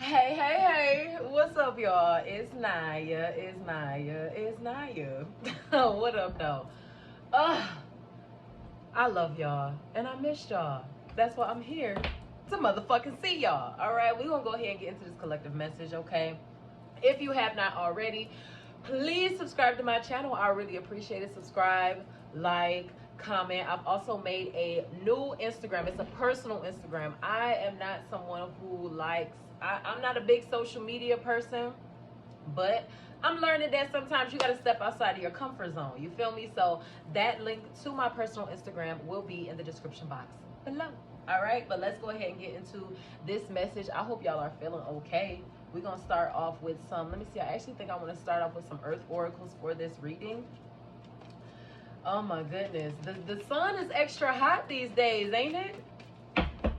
Hey, hey, hey, what's up, y'all? It's Naya, it's Naya, it's Naya. What up, though? I love y'all, and I miss y'all. That's why I'm here to motherfucking see y'all. All right, we're gonna go ahead and get into this collective message, okay? If you have not already, please subscribe to my channel. I really appreciate it. Subscribe, like, comment. I've also made a new Instagram. It's a personal Instagram. I am not someone who likes, I'm not a big social media person, but I'm learning that sometimes you got to step outside of your comfort zone. You feel me? So that link to my personal Instagram will be in the description box below. All right, but let's go ahead and get into this message. I hope y'all are feeling okay. We're going to start off with some, let me see. I actually think I want to start off with some earth oracles for this reading. Oh my goodness. The sun is extra hot these days, ain't it?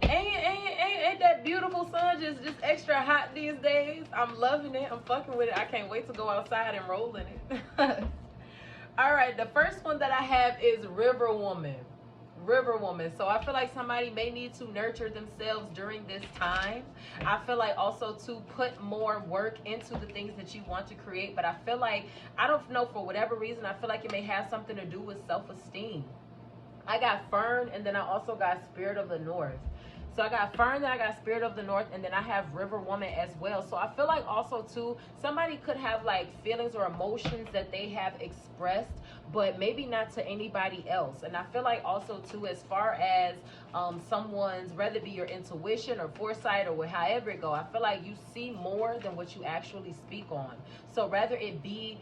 Ain't that beautiful sun just extra hot these days? I'm loving it. I'm fucking with it. I can't wait to go outside and roll in it. All right, the first one that I have is River Woman. River Woman. So I feel like somebody may need to nurture themselves during this time. I feel like also to put more work into the things that you want to create. But I feel like, I don't know, for whatever reason, I feel like it may have something to do with self-esteem. I got Fern, and then I also got Spirit of the North. So I got Fern, then I got Spirit of the North, and then I have River Woman as well. So I feel like also too, somebody could have like feelings or emotions that they have expressed, but maybe not to anybody else. And I feel like also too, as far as someone's, whether it be your intuition or foresight or however it go, I feel like you see more than what you actually speak on. So rather it be,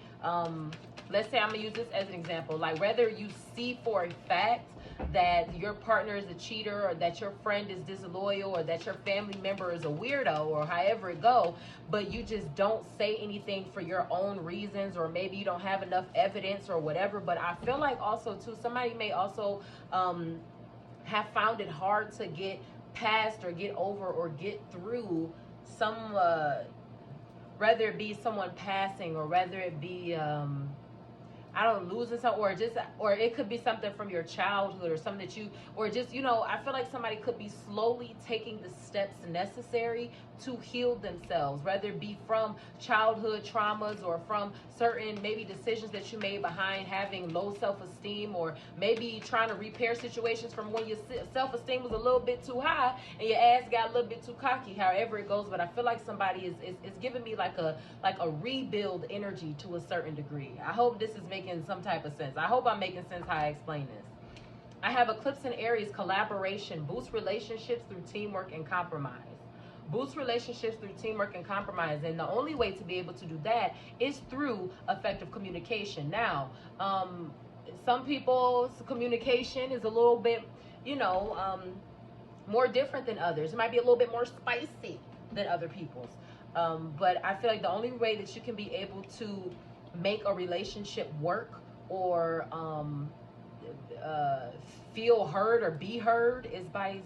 let's say, I'm gonna use this as an example, like whether you see for a fact that your partner is a cheater, or that your friend is disloyal, or that your family member is a weirdo, or however it go, but you just don't say anything for your own reasons, or maybe you don't have enough evidence or whatever. But I feel like also too, somebody may also have found it hard to get past or get over or get through some whether it be someone passing, or whether it be I don't losing something, or it could be something from your childhood, or something that you, or just, you know, I feel like somebody could be slowly taking the steps necessary to heal themselves, whether it be from childhood traumas, or from certain maybe decisions that you made behind having low self-esteem, or maybe trying to repair situations from when your self-esteem was a little bit too high and your ass got a little bit too cocky, however it goes. But I feel like somebody is giving me like a rebuild energy to a certain degree. I hope this is making some type of sense. I hope I'm making sense how I explain this. I have Eclipse in Aries, collaboration, boost relationships through teamwork and compromise. Boost relationships through teamwork and compromise. And the only way to be able to do that is through effective communication. Now, some people's communication is a little bit, you know, more different than others. It might be a little bit more spicy than other people's. But I feel like the only way that you can be able to make a relationship work, or feel heard or be heard, is by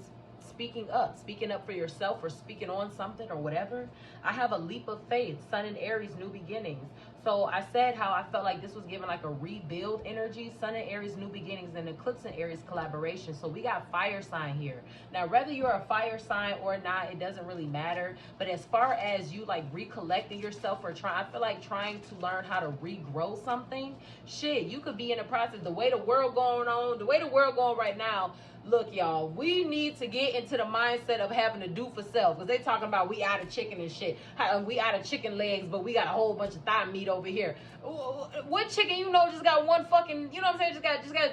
speaking up for yourself, or speaking on something or whatever. I have a leap of faith, Sun in Aries, new beginnings. So I said how I felt like this was given like a rebuild energy, Sun in Aries, new beginnings, and Eclipse in Aries, collaboration. So we got fire sign here. Now, whether you're a fire sign or not, it doesn't really matter. But as far as you like recollecting yourself, or I feel like trying to learn how to regrow something, shit, you could be in the process. The way the world going right now, look, y'all, we need to get into the mindset of having to do for self, because they talking about we out of chicken and shit. We out of chicken legs, but we got a whole bunch of thigh meat over here. What chicken, you know, just got one fucking, you know what I'm saying, just got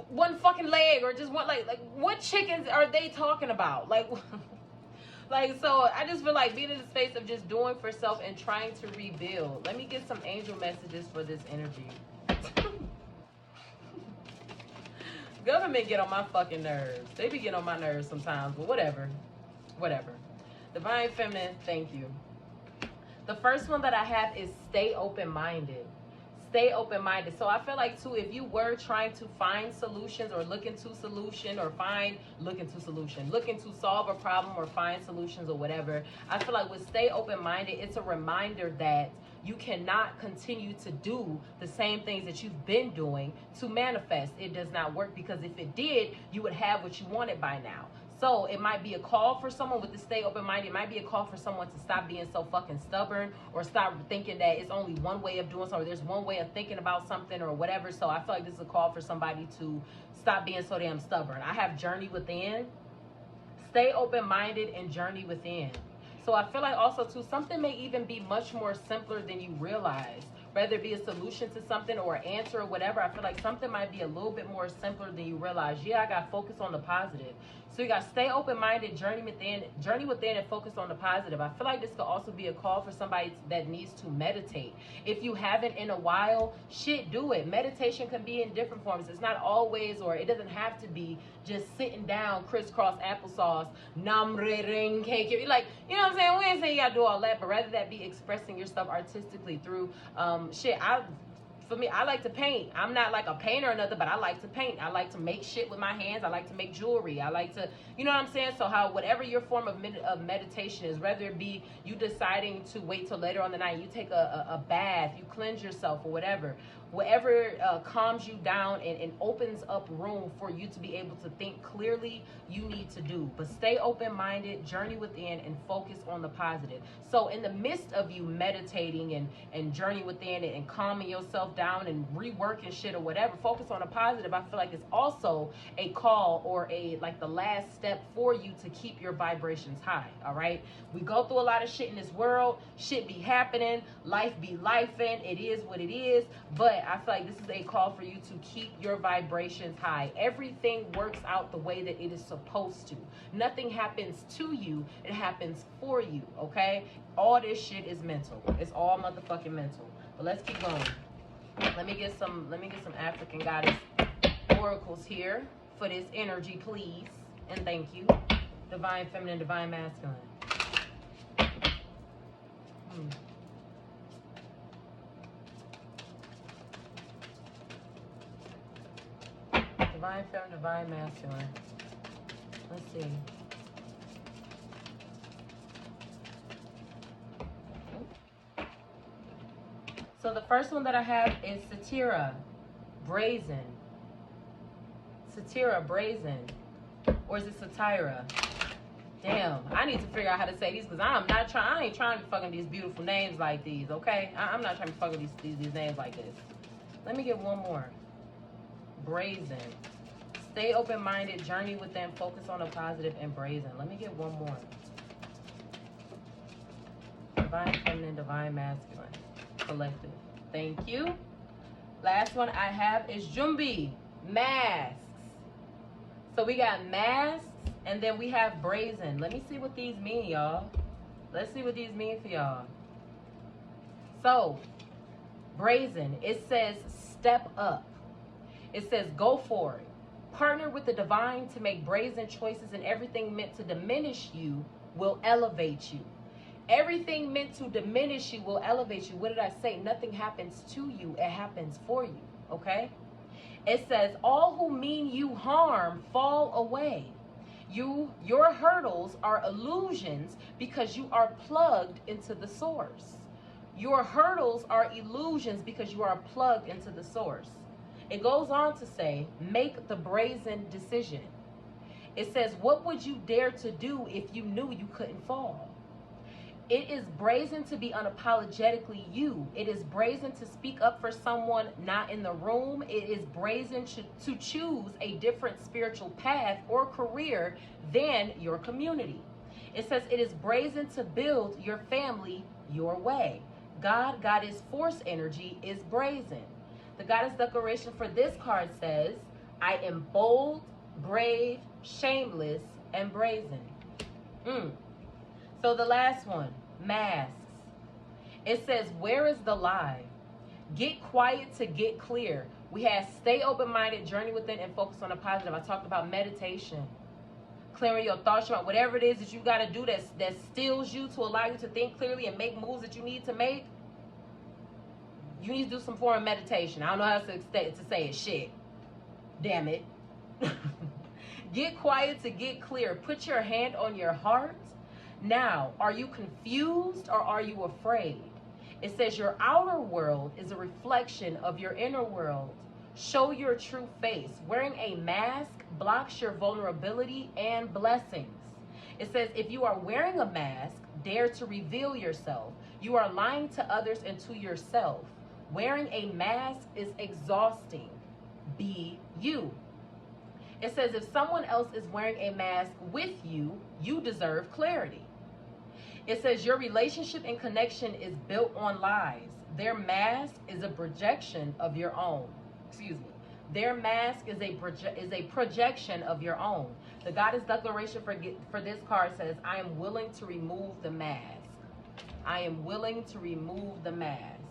one fucking leg, or just one, like what chickens are they talking about? Like like, so I just feel like being in the space of just doing for self and trying to rebuild. Let me get some angel messages for this energy. Government get on my fucking nerves. They be getting on my nerves sometimes, but whatever. Divine Feminine, thank you. The first one that I have is stay open-minded. Stay open-minded. So I feel like too, if you were trying to find solutions, or looking to solve a problem, or find solutions, or whatever, I feel like with stay open-minded, it's a reminder that you cannot continue to do the same things that you've been doing to manifest. It does not work, because if it did, you would have what you wanted by now. So it might be a call for someone with the stay open-minded. It might be a call for someone to stop being so fucking stubborn, or stop thinking that it's only one way of doing something, or there's one way of thinking about something or whatever. So I feel like this is a call for somebody to stop being so damn stubborn. I have journey within, stay open-minded, and journey within. So I feel like also too, something may even be much more simpler than you realize. Whether it be a solution to something or an answer or whatever, I feel like something might be a little bit more simpler than you realize. Yeah, I got focus on the positive. So you got stay open-minded, journey within, and focus on the positive. I feel like this could also be a call for somebody that needs to meditate. If you haven't in a while, shit, do it. Meditation can be in different forms. It's not always, or it doesn't have to be just sitting down, crisscross applesauce, namre ring cake. Like, you know what I'm saying? We ain't saying you gotta do all that, but rather that be expressing yourself artistically through for me, I like to paint. I'm not like a painter or nothing, but I like to paint. I like to make shit with my hands. I like to make jewelry. I like to, you know what I'm saying? So whatever your form of meditation is, whether it be you deciding to wait till later on the night, you take a bath, you cleanse yourself or whatever calms you down and opens up room for you to be able to think clearly, you need to do. But stay open-minded, journey within, and focus on the positive. So in the midst of you meditating and journey within it and calming yourself down and reworking shit or whatever, focus on the positive. I feel like it's also a call or the last step for you to keep your vibrations high. All right, we go through a lot of shit in this world. Shit be happening, life be lifing. It is what it is. But I feel like this is a call for you to keep your vibrations high. Everything works out the way that it is supposed to. Nothing happens to you, it happens for you. Okay, all this shit is mental. It's all motherfucking mental. But let's keep going. Let me get some African goddess oracles here for this energy, please, and thank you. Divine feminine, divine masculine. Divine feminine, divine masculine. Let's see. So the first one that I have is Satira, brazen. Satira, brazen. Or is it Satira? Damn, I need to figure out how to say these because I ain't trying to be fucking these beautiful names like these, okay? I'm not trying to be fucking these names like this. Let me get one more. Brazen. Stay open-minded, journey within, focus on the positive, and brazen. Let me get one more. Divine feminine, divine masculine. Collective. Thank you. Last one I have is Jumbi, masks. So we got masks, and then we have brazen. Let me see what these mean, y'all. Let's see what these mean for y'all. So, brazen, it says step up. It says go for it. Partner with the divine to make brazen choices, and everything meant to diminish you will elevate you. Everything meant to diminish you will elevate you. What did I say? Nothing happens to you. It happens for you. Okay? It says all who mean you harm fall away. Your hurdles are illusions because you are plugged into the source. Your hurdles are illusions because you are plugged into the source. It goes on to say, make the brazen decision. It says, what would you dare to do if you knew you couldn't fall? It is brazen to be unapologetically you. It is brazen to speak up for someone not in the room. It is brazen to choose a different spiritual path or career than your community. It says it is brazen to build your family your way. God, Goddess Force energy is brazen. The Goddess Declaration for this card says, I am bold, brave, shameless, and brazen. So the last one, masks. It says, where is the lie? Get quiet to get clear. We have stay open-minded, journey within, and focus on the positive. I talked about meditation, clearing your thoughts about whatever it is that you got to do that stills you to allow you to think clearly and make moves that you need to make. You need to do some form of meditation. I don't know how to say it. Shit. Damn it. Get quiet to get clear. Put your hand on your heart. Now, are you confused or are you afraid? It says your outer world is a reflection of your inner world. Show your true face. Wearing a mask blocks your vulnerability and blessings. It says, if you are wearing a mask, dare to reveal yourself. You are lying to others and to yourself. Wearing a mask is exhausting. Be you. It says, if someone else is wearing a mask with you, you deserve clarity. It says, your relationship and connection is built on lies. Their mask is a projection of your own. Excuse me. Their mask is a projection of your own. The Goddess Declaration for this card says, I am willing to remove the mask. I am willing to remove the mask.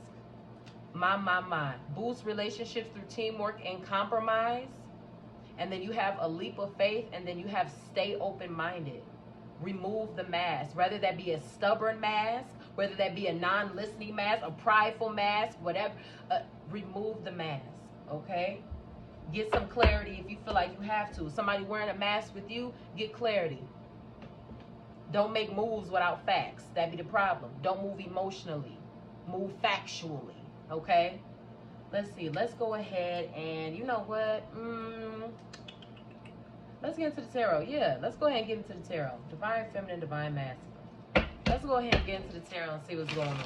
My. Boost relationships through teamwork and compromise. And then you have a leap of faith. And then you have stay open-minded. Remove the mask. Whether that be a stubborn mask, whether that be a non-listening mask, a prideful mask, whatever. Remove the mask, okay? Get some clarity if you feel like you have to. Somebody wearing a mask with you, get clarity. Don't make moves without facts. That'd be the problem. Don't move emotionally. Move factually, okay? Let's see. Let's go ahead and, you know what? Let's get into the tarot. Yeah, let's go ahead and get into the tarot. Divine Feminine, Divine Masculine. Let's go ahead and get into the tarot and see what's going on.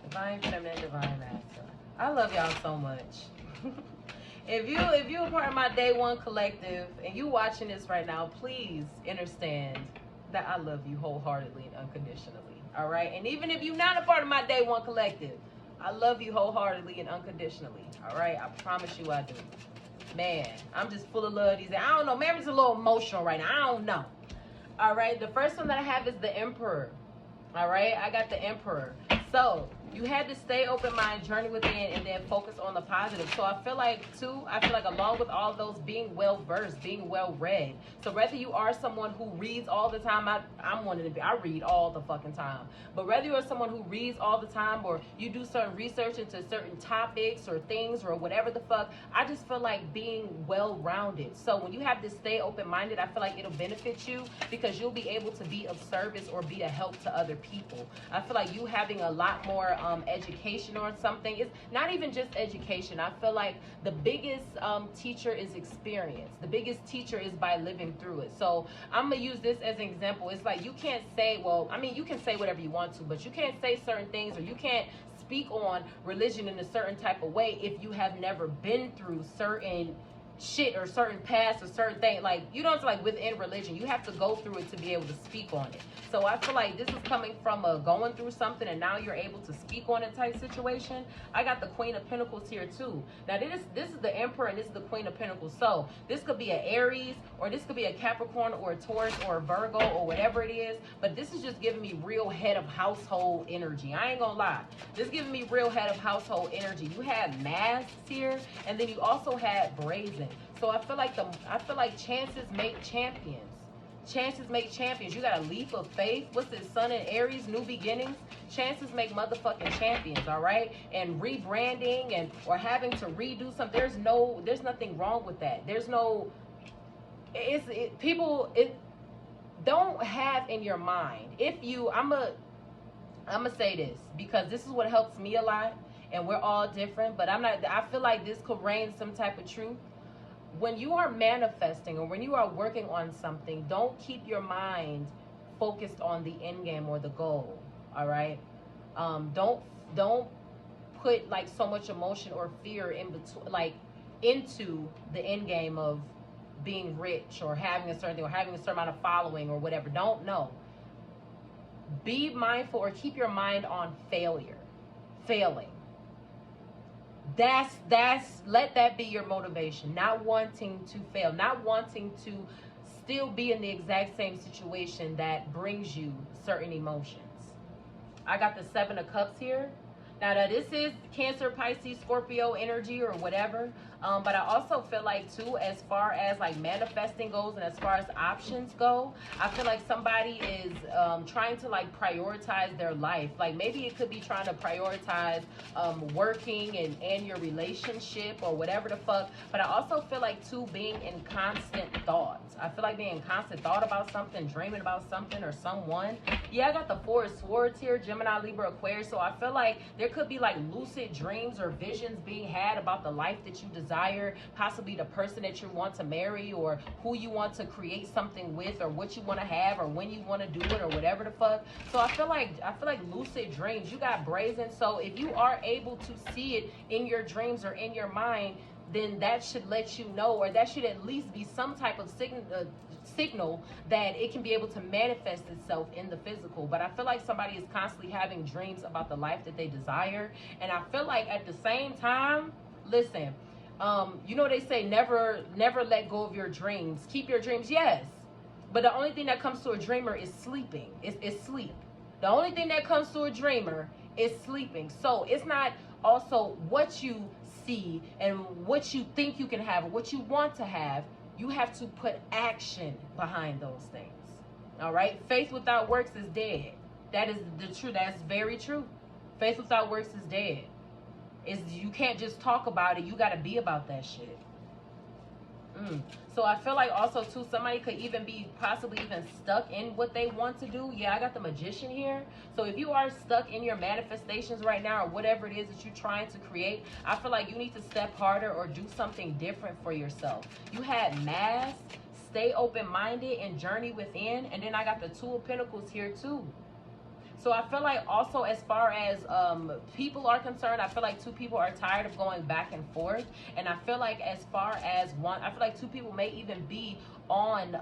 Divine Feminine, Divine Masculine. I love y'all so much. If you're a part of my Day One Collective and you watching this right now, please understand that I love you wholeheartedly and unconditionally. All right? And even if you're not a part of my Day One Collective, I love you wholeheartedly and unconditionally. All right? I promise you I do. Man, I'm just full of love these days. I don't know. Maybe it's a little emotional right now. I don't know. All right? The first one that I have is the Emperor. All right? I got the Emperor. So, you had to stay open-minded, journey within, and then focus on the positive. So I feel like, too, along with all of those, being well-versed, being well-read. So whether you are someone who reads all the time, I'm one of the, I read all the fucking time. But whether you're someone who reads all the time or you do certain research into certain topics or things or whatever the fuck, I just feel like being well-rounded. So when you have to stay open-minded, I feel like it'll benefit you because you'll be able to be of service or be a help to other people. I feel like you having a lot more education or something. It's not even just education. I feel like the biggest teacher is experience. The biggest teacher is by living through it. So I'm gonna use this as an example. It's like you can't say, well, I mean, you can say whatever you want to, but you can't say certain things or you can't speak on religion in a certain type of way if you have never been through certain shit or certain past or certain thing. Like, you know, it's like within religion, you have to go through it to be able to speak on it. So I feel like this is coming from a going through something and now you're able to speak on it type situation. I got the Queen of Pentacles here too. Now this is the Emperor and this is the Queen of Pentacles. So this could be an Aries or this could be a Capricorn or a Taurus or a Virgo or whatever it is. But this is just giving me real head of household energy. I ain't gonna lie. This is giving me real head of household energy. You have masks here and then you also had brazen. So I feel like chances make champions. Chances make champions. You got a leap of faith. What's this? Sun and Aries, new beginnings. Chances make motherfucking champions, all right? And rebranding and or having to redo something. There's nothing wrong with that. There's no people don't have in your mind. If you I'm gonna say this because this is what helps me a lot and we're all different, but I feel like this could reign some type of truth. When you are manifesting or when you are working on something, don't keep your mind focused on the end game or the goal. All right. Don't put like so much emotion or fear in between, like into the end game of being rich or having a certain thing or having a certain amount of following or whatever. Don't know. Be mindful or keep your mind on failing. Let that be your motivation. Not wanting to fail, not wanting to still be in the exact same situation that brings you certain emotions. I got the 7 of Cups here. Now this is Cancer, Pisces, Scorpio energy or whatever. But I also feel like too, as far as like manifesting goes and as far as options go, I feel like somebody is trying to like prioritize their life. Like maybe it could be trying to prioritize working and your relationship or whatever the fuck. But I also feel like too, being in constant thoughts. I feel like being in constant thought about something, dreaming about something or someone. Yeah, I got the Four of Swords here, Gemini, Libra, Aquarius. So I feel like there could be like lucid dreams or visions being had about the life that you desire, possibly the person that you want to marry or who you want to create something with or what you want to have or when you want to do it or whatever the fuck. So I feel like lucid dreams, you got brazen. So if you are able to see it in your dreams or in your mind, then that should let you know, or that should at least be some type of signal that it can be able to manifest itself in the physical. But I feel like somebody is constantly having dreams about the life that they desire. And I feel like at the same time, listen, you know, they say never let go of your dreams. Keep your dreams, yes. But the only thing that comes to a dreamer is sleeping. It's sleep. The only thing that comes to a dreamer is sleeping. So it's not also what you see and what you think you can have or what you want to have. You have to put action behind those things. All right? Faith without works is dead. That is the truth. That's very true. Faith without works is dead. You can't just talk about it. You got to be about that shit. So I feel like also too, somebody could even be possibly even stuck in what they want to do. Yeah, I got the Magician here. So if you are stuck in your manifestations right now or whatever it is that you're trying to create, I feel like you need to step harder or do something different for yourself. You had Mass, stay open-minded and journey within. And then I got the Two of Pentacles here too. So I feel like also as far as people are concerned, I feel like two people are tired of going back and forth. And I feel like as far as I feel like two people may even be on,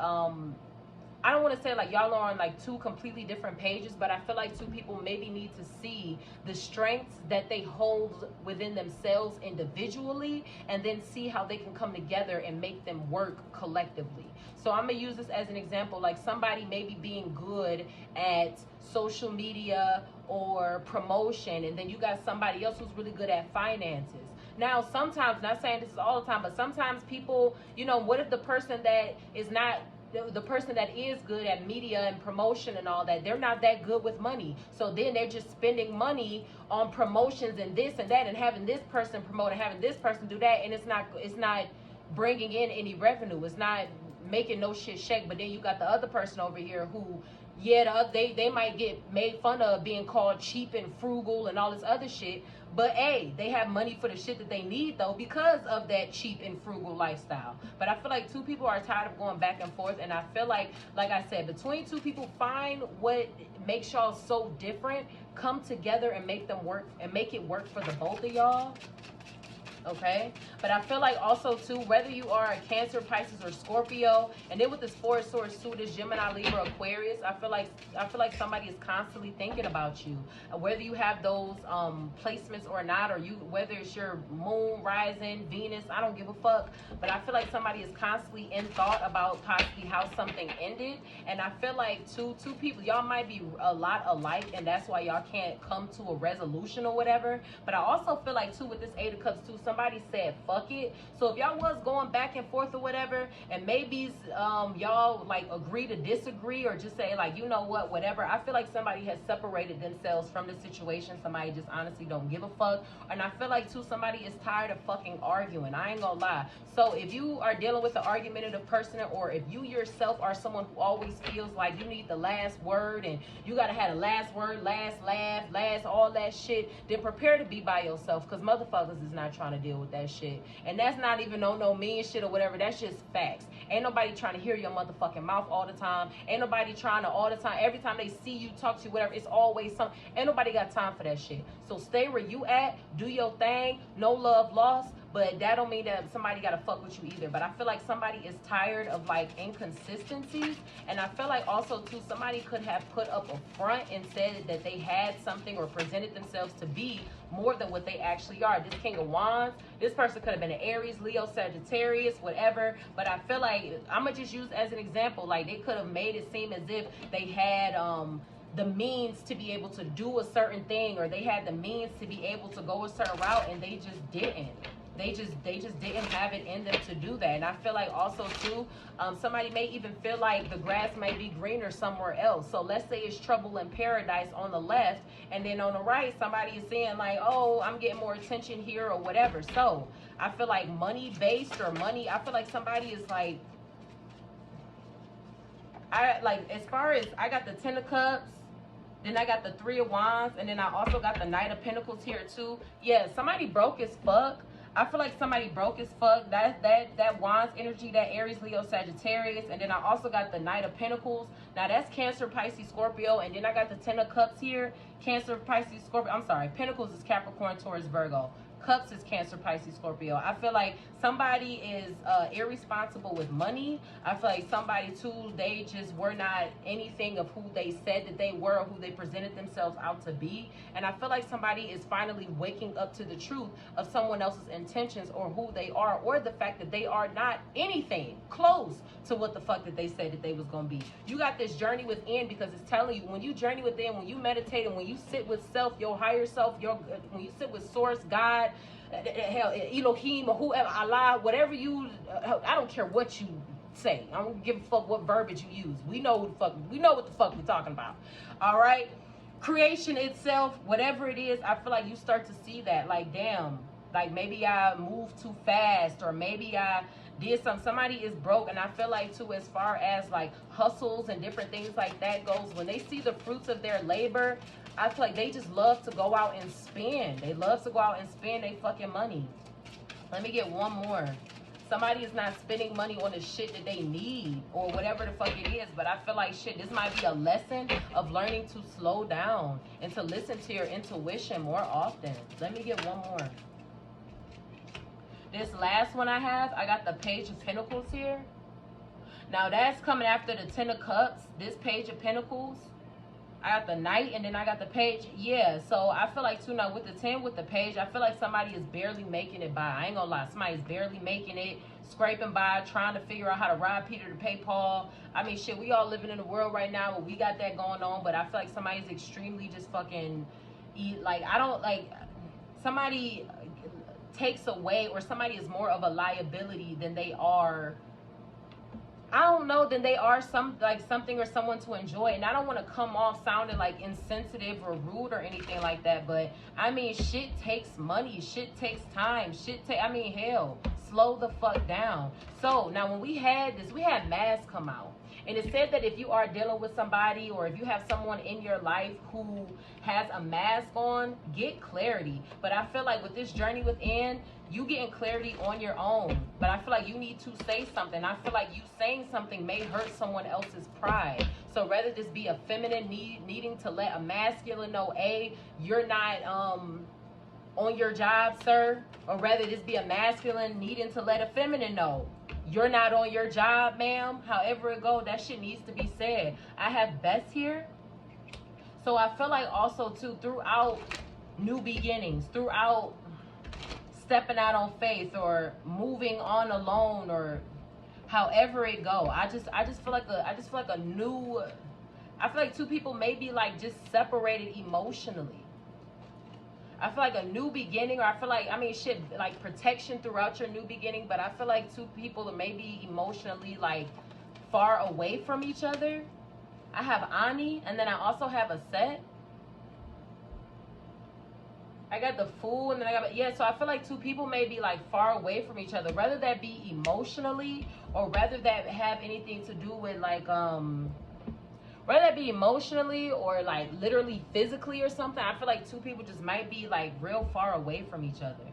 I don't want to say like y'all are on like two completely different pages, but I feel like two people maybe need to see the strengths that they hold within themselves individually and then see how they can come together and make them work collectively. So I'm going to use this as an example, like somebody maybe being good at social media or promotion, and then you got somebody else who's really good at finances. Now, sometimes, not saying this is all the time, but sometimes people, you know, what if the person that is not, the person that is good at media and promotion and all that, they're not that good with money. So then they're just spending money on promotions and this and that and having this person promote and having this person do that, and it's not bringing in any revenue. It's not making no shit shake. But then you got the other person over here who, yeah, they might get made fun of being called cheap and frugal and all this other shit. But hey, they have money for the shit that they need though because of that cheap and frugal lifestyle. But I feel like two people are tired of going back and forth. And I feel like I said, between two people, find what makes y'all so different, come together and make them work and make it work for the both of y'all. Okay, but I feel like also too, whether you are a Cancer, Pisces, or Scorpio, and then with this Four of Swords too, this Gemini, Libra, Aquarius, I feel like somebody is constantly thinking about you, whether you have those placements or not, or whether it's your moon, rising, Venus, I don't give a fuck. But I feel like somebody is constantly in thought about possibly how something ended, and I feel like two people, y'all might be a lot alike, and that's why y'all can't come to a resolution or whatever. But I also feel like too, with this Eight of Cups too, somebody said fuck it. So if y'all was going back and forth or whatever, and maybe y'all like agree to disagree or just say like, you know what, whatever, I feel like somebody has separated themselves from the situation. Somebody just honestly don't give a fuck. And I feel like too, somebody is tired of fucking arguing. I ain't gonna lie. So if you are dealing with an argumentative person, or if you yourself are someone who always feels like you need the last word and you gotta have the last word, last laugh, last all that shit, then prepare to be by yourself, because motherfuckers is not trying to deal with that shit. And that's not even no mean shit or whatever. That's just facts. Ain't nobody trying to hear your motherfucking mouth all the time. Ain't nobody trying to all the time. Every time they see you, talk to you, whatever, it's always something. Ain't nobody got time for that shit. So stay where you at. Do your thing. No love lost. But that don't mean that somebody gotta fuck with you either. But I feel like somebody is tired of like inconsistencies. And I feel like also too, somebody could have put up a front and said that they had something or presented themselves to be more than what they actually are. This King of Wands, this person could have been an Aries, Leo, Sagittarius, whatever. But I feel like, I'm gonna just use as an example, like they could have made it seem as if they had the means to be able to do a certain thing, or they had the means to be able to go a certain route, and they just didn't. They just didn't have it in them to do that. And I feel like also too, somebody may even feel like the grass may be greener somewhere else. So let's say it's trouble in paradise on the left, and then on the right somebody is saying like, oh, I'm getting more attention here or whatever. So I feel like money based or money, I feel like somebody is like, I like, as far as I got the 10 of Cups, then I got the 3 of Wands, and then I also got the Knight of Pentacles here too. Yeah, somebody broke as fuck. I feel like somebody broke as fuck. That Wands energy, that Aries, Leo, Sagittarius. And then I also got the Knight of Pentacles. Now that's Cancer, Pisces, Scorpio. And then I got the 10 of Cups here. Cancer, Pisces, Scorpio. I'm sorry. Pentacles is Capricorn, Taurus, Virgo. Cups is Cancer, Pisces, Scorpio. I feel like somebody is irresponsible with money. I feel like somebody too, they just were not anything of who they said that they were, or who they presented themselves out to be. And I feel like somebody is finally waking up to the truth of someone else's intentions, or who they are, or the fact that they are not anything close to what the fuck that they said that they was going to be. You got this journey within, because it's telling you, when you journey within, when you meditate, and when you sit with self, your higher self, when you sit with source, God, hell, Elohim, or whoever, Allah, whatever you, I don't care what you say. I don't give a fuck what verbiage you use. We know what the fuck we're talking about. All right? Creation itself, whatever it is, I feel like you start to see that, like, damn, like maybe I moved too fast, or maybe I did somebody is broke. And I feel like too, as far as like hustles and different things like that goes, when they see the fruits of their labor, I feel like they just love to go out and spend. They love to go out and spend their fucking money. Let me get one more. Somebody is not spending money on the shit that they need, or whatever the fuck it is. But I feel like shit, this might be a lesson of learning to slow down and to listen to your intuition more often. Let me get one more. This last one I have, I got the Page of Pentacles here. Now that's coming after the 10 of Cups. This Page of Pentacles, I got the Knight, and then I got the Page. Yeah, so I feel like too, now with the 10, with the Page, I feel like somebody is barely making it by. I ain't gonna lie, somebody's barely making it, scraping by, trying to figure out how to rob Peter to pay Paul. I mean, shit, we all living in a world right now where we got that going on, but I feel like somebody's extremely just fucking, like, I don't, like, somebody takes away, or somebody is more of a liability than they are, I don't know, than they are something or someone to enjoy. And I don't want to come off sounding like insensitive or rude or anything like that, but I mean, shit takes money, shit takes time, I mean, hell, slow the fuck down. So now when we had this, we had masks come out. And it said that if you are dealing with somebody, or if you have someone in your life who has a mask on, get clarity. But I feel like with this journey within, you getting clarity on your own. But I feel like you need to say something. I feel like you saying something may hurt someone else's pride. So rather this be a feminine needing to let a masculine know, A, you're not on your job, sir. Or rather this be a masculine needing to let a feminine know, you're not on your job, ma'am. However it go, that shit needs to be said. I have Bess here. So I feel like also too, throughout new beginnings, throughout stepping out on faith, or moving on alone, or however it go, I just feel like a new, I feel like two people may be like just separated emotionally. I feel like a new beginning, or I feel like, I mean, shit, like protection throughout your new beginning, but I feel like two people may be emotionally like far away from each other. I have Ani, and then I also have a Set. I got the Fool, and then I got, yeah, so I feel like two people may be like far away from each other, whether that be emotionally, or whether that have anything to do with like, whether that be emotionally or like literally physically or something. I feel like two people just might be like real far away from each other.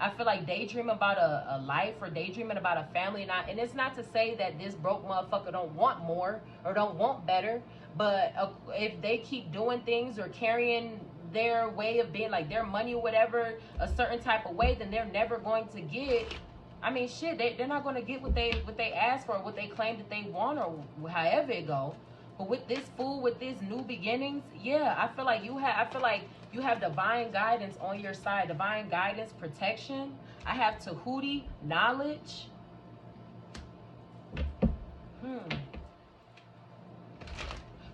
I feel like daydream about a life, or daydreaming about a family. And it's not to say that this broke motherfucker don't want more or don't want better, but if they keep doing things or carrying their way of being, like their money or whatever, a certain type of way, then they're never going to get, I mean, shit, they're not going to get what they ask for, or what they claim that they want, or however it go. But with this Fool, with these new beginnings, yeah, I feel like you have divine guidance on your side, divine guidance, protection. I have Tahuti, knowledge.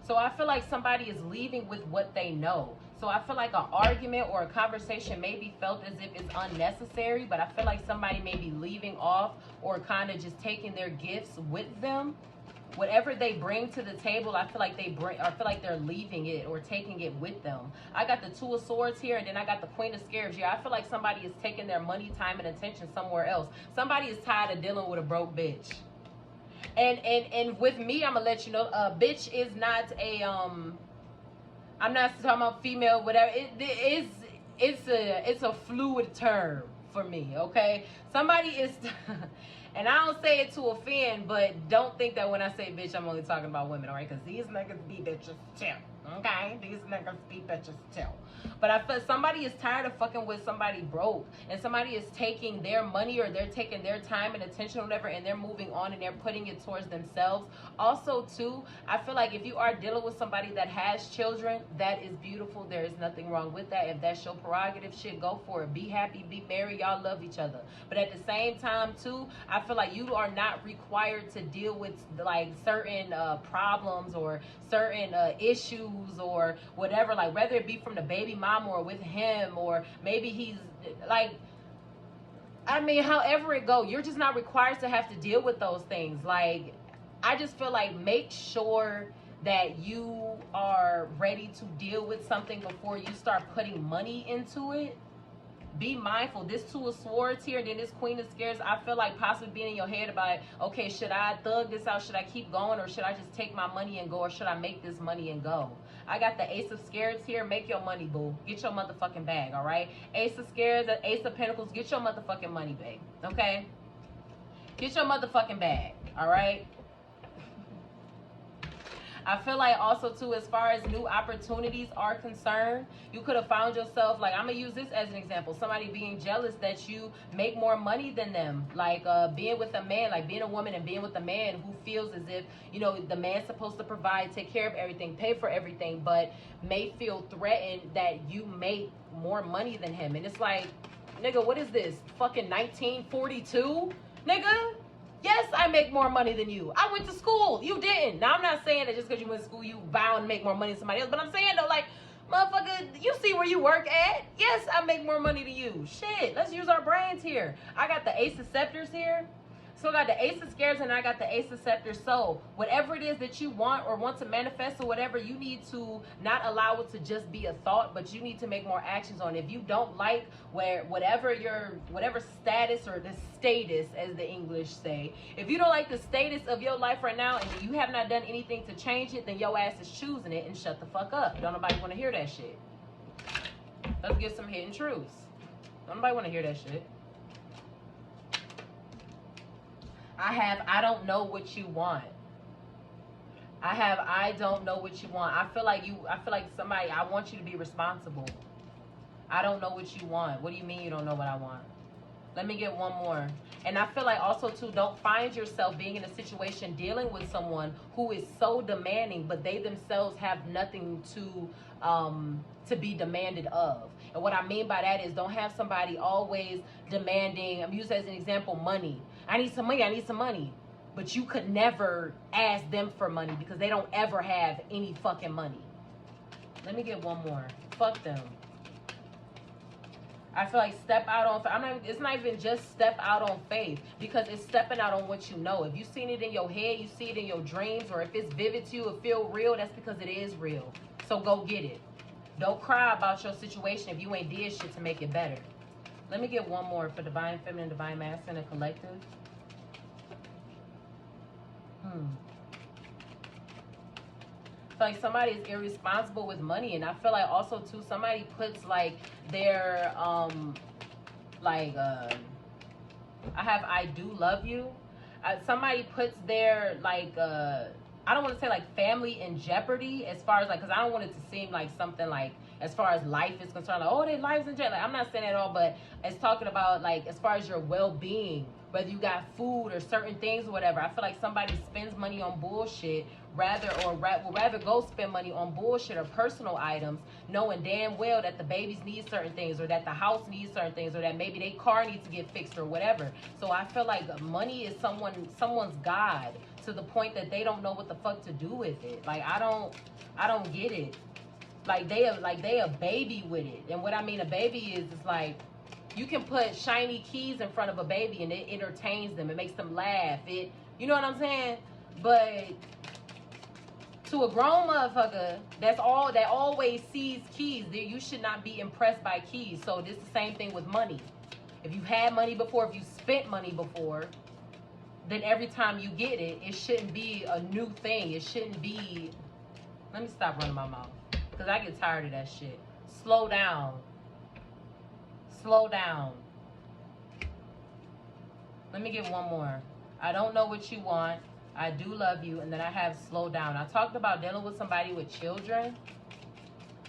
So I feel like somebody is leaving with what they know. So I feel like an argument or a conversation may be felt as if it's unnecessary, but I feel like somebody may be leaving off or kind of just taking their gifts with them. Whatever they bring to the table, I feel like they're leaving it or taking it with them. I got the Two of Swords here, and then I got the Queen of Scarabs here. I feel like somebody is taking their money, time, and attention somewhere else. Somebody is tired of dealing with a broke bitch. And with me, I'm gonna let you know, bitch is not a I'm not talking about female, whatever. It's a fluid term for me, okay? Somebody is, and I don't say it to offend, but don't think that when I say bitch, I'm only talking about women, all right? Because these niggas be bitches too, okay? These niggas be bitches too. But I feel somebody is tired of fucking with somebody broke, and somebody is taking their money or they're taking their time and attention or whatever, and they're moving on and they're putting it towards themselves. Also, too, I feel like if you are dealing with somebody that has children, that is beautiful. There is nothing wrong with that. If that's your prerogative, shit, go for it. Be happy, be married, y'all love each other. But at the same time, too, I feel like you are not required to deal with like certain problems or certain issues or whatever, like whether it be from the baby mama or with him, or maybe he's like, I mean, however it go, you're just not required to have to deal with those things. Like, I just feel like make sure that you are ready to deal with something before you start putting money into it. Be mindful. This Two of Swords here, and then this Queen of Scarabs, I feel like possibly being in your head about, okay, should I thug this out? Should I keep going? Or should I just take my money and go? Or should I make this money and go? I got the Ace of Scarabs here. Make your money, boo. Get your motherfucking bag, all right? Ace of Scarabs, Ace of Pentacles. Get your motherfucking money, babe. Okay? Get your motherfucking bag, all right? I feel like also, too, as far as new opportunities are concerned, you could have found yourself, like, I'm going to use this as an example, somebody being jealous that you make more money than them. Like, being with a man, like being a woman and being with a man who feels as if, you know, the man's supposed to provide, take care of everything, pay for everything, but may feel threatened that you make more money than him. And it's like, nigga, what is this? Fucking 1942? Nigga? Yes, I make more money than you. I went to school. You didn't. Now, I'm not saying that just because you went to school, you bound to make more money than somebody else. But I'm saying, though, like, motherfucker, you see where you work at? Yes, I make more money than you. Shit, let's use our brains here. I got the Ace of Scepters here. So I got the Ace of Scarabs and I got the Ace of Scepters. So whatever it is that you want or want to manifest or whatever, you need to not allow it to just be a thought, but you need to make more actions on it. If you don't like whatever status or the status, as the English say, if you don't like the status of your life right now and you have not done anything to change it, then your ass is choosing it, and shut the fuck up. Don't nobody want to hear that shit. Let's get some hidden truths. Don't nobody want to hear that shit. I don't know what you want. I don't know what you want. I feel like somebody, I want you to be responsible. I don't know what you want. What do you mean you don't know what I want? Let me get one more. And I feel like also, too, don't find yourself being in a situation dealing with someone who is so demanding, but they themselves have nothing to be demanded of. And what I mean by that is, don't have somebody always demanding, I'm using as an example, money. I need some money. But you could never ask them for money because they don't ever have any fucking money. Let me get one more. Fuck them. I feel like step out on, it's not even just step out on faith, because it's stepping out on what you know. If you've seen it in your head, you see it in your dreams, or if it's vivid to you, it feel real, that's because it is real. So go get it. Don't cry about your situation if you ain't did shit to make it better. Let me get one more for Divine Feminine, Divine Masculine, and Collective. I feel like somebody is irresponsible with money, and I feel like also, too, somebody puts like their I have I do love you. Somebody puts their I don't want to say like family in jeopardy, as far as like, because I don't want it to seem like something like, as far as life is concerned, like, oh, their lives in jeopardy. Like, I'm not saying that at all, but it's talking about like, as far as your well-being, whether you got food or certain things or whatever. I feel like somebody spends money on bullshit would rather go spend money on bullshit or personal items, knowing damn well that the babies need certain things, or that the house needs certain things, or that maybe their car needs to get fixed or whatever. So I feel like money is someone's God, to the point that they don't know what the fuck to do with it. Like, I don't get it. Like they a baby with it. And what I mean a baby is like you can put shiny keys in front of a baby and it entertains them. It makes them laugh. You know what I'm saying? But to a grown motherfucker that always sees keys, you should not be impressed by keys. So this is the same thing with money. If you've had money before, if you spent money before, then every time you get it, it shouldn't be a new thing. It shouldn't be. Let me stop running my mouth because I get tired of that shit. Slow down. Slow down. Let me get one more. I don't know what you want. I do love you. And then I have slow down. I talked about dealing with somebody with children.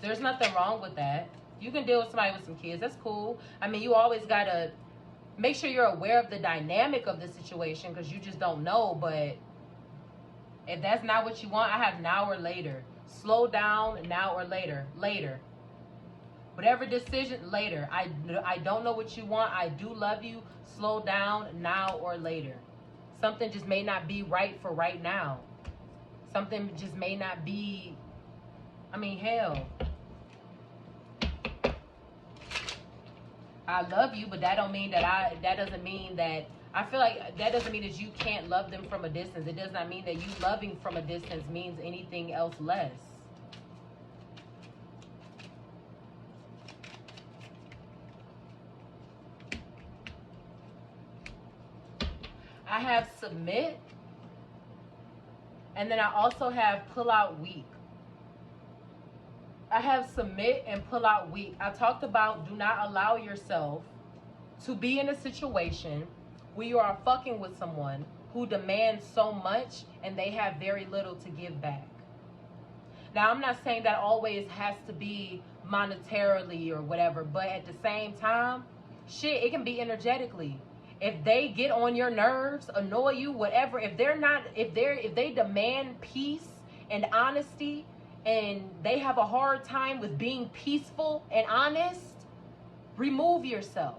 There's nothing wrong with that. You can deal with somebody with some kids. That's cool. I mean, you always got to make sure you're aware of the dynamic of the situation because you just don't know. But if that's not what you want, I have now or later. Slow down, now or later. Later. Whatever decision, later. I don't know what you want. I do love you. Slow down, now or later. Something just may not be right for right now. Something just may not be, I mean, hell. I love you, but that don't mean that that doesn't mean that, I feel like that doesn't mean that you can't love them from a distance. It does not mean that you loving from a distance means anything else less. I have submit, and then I also have pull out weak. I have submit and pull out weak. I talked about do not allow yourself to be in a situation where you are fucking with someone who demands so much and they have very little to give back. Now, I'm not saying that always has to be monetarily or whatever, but at the same time, shit, it can be energetically. If they get on your nerves, annoy you, whatever, if they demand peace and honesty and they have a hard time with being peaceful and honest, remove yourself.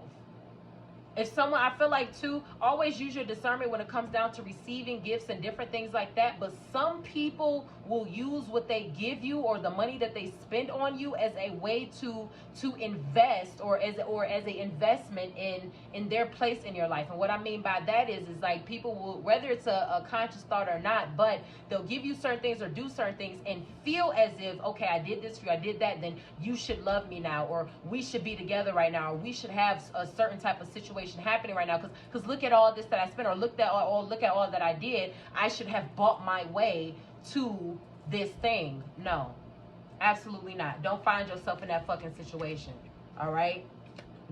If someone, I feel like too, always use your discernment when it comes down to receiving gifts and different things like that. But some people will use what they give you or the money that they spend on you as a way to invest or as an investment in their place in your life. And what I mean by that is like people will, whether it's a conscious thought or not, but they'll give you certain things or do certain things and feel as if, okay, I did this for you, I did that, then you should love me now, or we should be together right now, or we should have a certain type of situation happening right now because look at all this that I spent, or look at all that I did. I should have bought my way to this thing. No, absolutely not. Don't find yourself in that fucking situation. All right,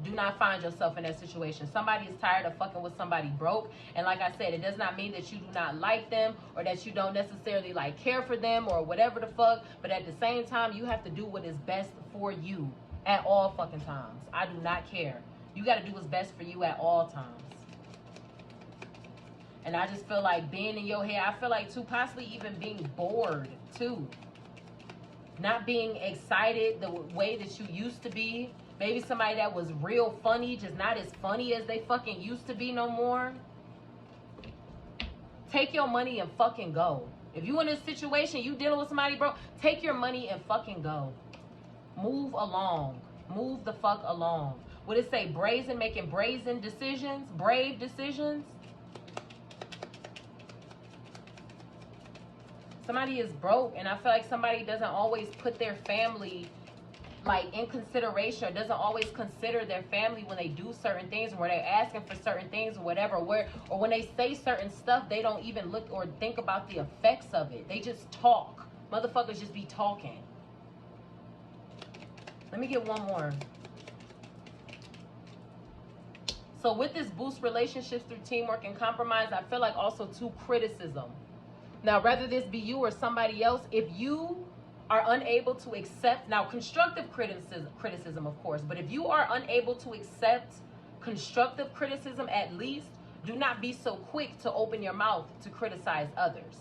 do not find yourself in that situation. Somebody is tired of fucking with somebody broke, and like I said, it does not mean that you do not like them or that you don't necessarily like care for them or whatever the fuck, but at the same time you have to do what is best for you at all fucking times. I do not care. You got to do what's best for you at all times. And I just feel like being in your head, I feel like too, possibly even being bored too. Not being excited the way that you used to be. Maybe somebody that was real funny, just not as funny as they fucking used to be no more. Take your money and fucking go. If you in a situation, you dealing with somebody, bro, take your money and fucking go. Move along. Move the fuck along. Would it say brazen, making brazen decisions, brave decisions? Somebody is broke, and I feel like somebody doesn't always put their family like in consideration, or doesn't always consider their family when they do certain things, or when they're asking for certain things or whatever, or when they say certain stuff, they don't even look or think about the effects of it. They just talk. Motherfuckers just be talking. Let me get one more. So with this boost relationships through teamwork and compromise, I feel like also too criticism. Now, whether this be you or somebody else, if you are unable to accept, now constructive criticism of course, but if you are unable to accept constructive criticism, at least do not be so quick to open your mouth to criticize others.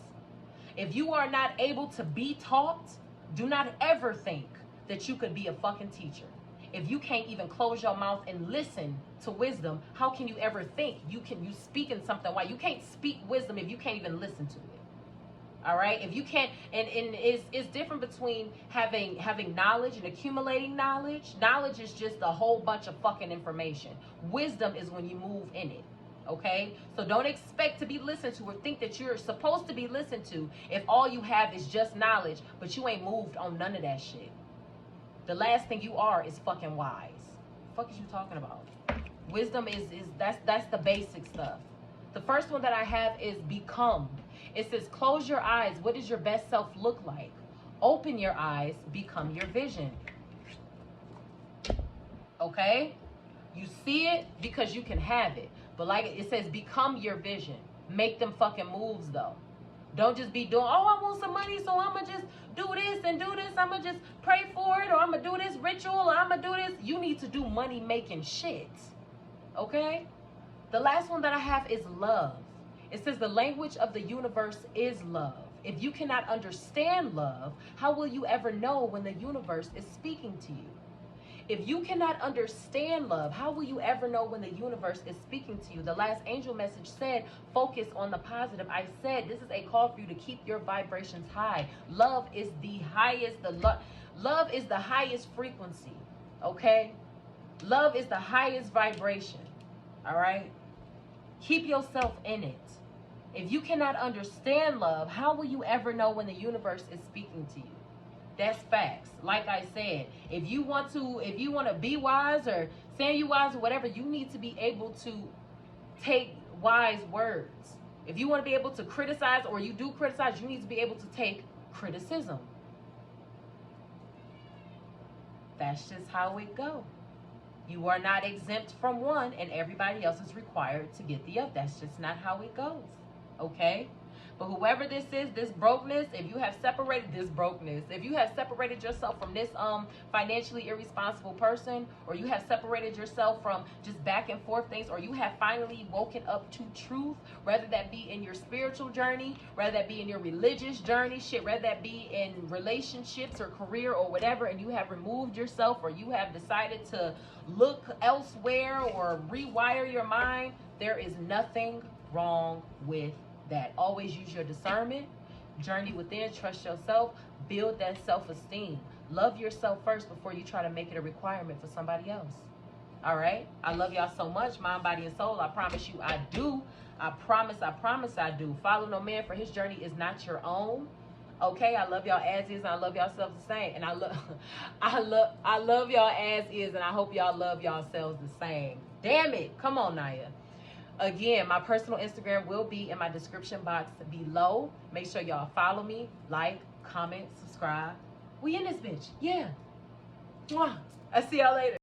If you are not able to be taught, do not ever think that you could be a fucking teacher. If you can't even close your mouth and listen to wisdom, how can you ever think you speak in something? Why you can't speak wisdom if you can't even listen to it? All right, if you can't, and it's different between having knowledge and accumulating knowledge. Knowledge is just a whole bunch of fucking information. Wisdom is when you move in it. Okay, so don't expect to be listened to or think that you're supposed to be listened to if all you have is just knowledge, but you ain't moved on none of that shit. The last thing you are is fucking wise. The fuck is you talking about? Wisdom is that's the basic stuff. The first one that I have is become. It says, close your eyes. What does your best self look like? Open your eyes. Become your vision. Okay? You see it because you can have it. But like it says, become your vision. Make them fucking moves, though. Don't just be doing, oh, I want some money, so I'm going to just do this and do this. I'm going to just pray for it, or I'm going to do this ritual, or I'm going to do this. You need to do money-making shit. Okay? The last one that I have is love. It says the language of the universe is love. If you cannot understand love, how will you ever know when the universe is speaking to you? If you cannot understand love, how will you ever know when the universe is speaking to you? The last angel message said, focus on the positive. I said, this is a call for you to keep your vibrations high. Love is the highest, love is the highest frequency, okay? Love is the highest vibration, all right? Keep yourself in it. If you cannot understand love, how will you ever know when the universe is speaking to you? That's facts. Like I said, if you want to be wise or saying you wise or whatever, you need to be able to take wise words. If you want to be able to criticize, or you do criticize, you need to be able to take criticism. That's just how it goes. You are not exempt from one, and everybody else is required to get the other. That's just not how it goes. Okay? But whoever this is, this brokenness, if you have separated yourself from this financially irresponsible person, or you have separated yourself from just back and forth things, or you have finally woken up to truth, whether that be in your spiritual journey, whether that be in your religious journey, whether that be in relationships or career or whatever, and you have removed yourself, or you have decided to look elsewhere or rewire your mind, there is nothing wrong with that. Always use your discernment, journey within, trust yourself, build that self-esteem. Love yourself first before you try to make it a requirement for somebody else. All right? I love y'all so much, mind, body, and soul. I promise you I do. I promise I do. Follow no man, for his journey is not your own. Okay, I love y'all as is, and I love y'all selves the same. And I love y'all as is, and I hope y'all love y'all selves the same. Damn it. Come on, Naya. Again, my personal Instagram will be in my description box below. Make sure y'all follow me, like, comment, subscribe. We in this bitch. Yeah. Mwah. I'll see y'all later.